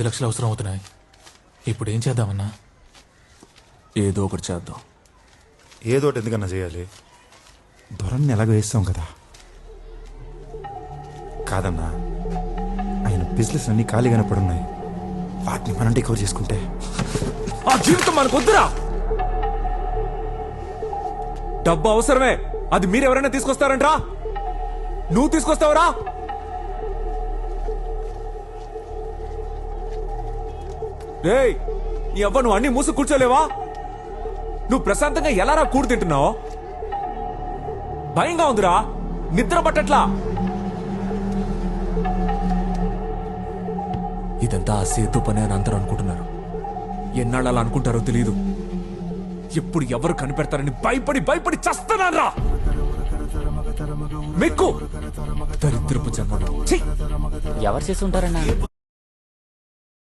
10 లక్షలు అవసరం అవుతున్నాయి. ఇప్పుడు ఏం చేద్దామన్నా? ఏదో ఒకటి చేద్దాం. ఏదో ఒకటి ఎందుకన్నా చేయాలి? దొరన్ని ఎలాగో వేస్తాం కదా. కాదన్నా, ఆయన బిజినెస్ అన్ని ఖాళీగానే పడున్నాయి. వాటిని మనం టేకవర్ చేసుకుంటే ఆ జీవితం మనకు వద్దురా. డబ్బు అవసరమే, అది మీరెవరైనా తీసుకొస్తారంట్రా? నువ్వు తీసుకొస్తావరా? రేయ్, నీ అవ్వ నువ్వు అన్ని మూసు కూర్చోలేవా? నువ్వు ప్రశాంతంగా ఎలారా కూడు తింటున్నావు? భయంగా ఉందిరా, నిద్ర పట్టట్లా. ఇదంతా ఆ సేతు పని అని అందరూ అనుకుంటున్నారు. ఎన్నాళ్ళు అలా అనుకుంటారో తెలియదు. ఎప్పుడు ఎవరు కనిపెడతారని భయపడి భయపడి చస్తున్నారా. మెక్కు దరిద్రపు జన్మలో. ఎవరు చేసి ఉంటారన్నా?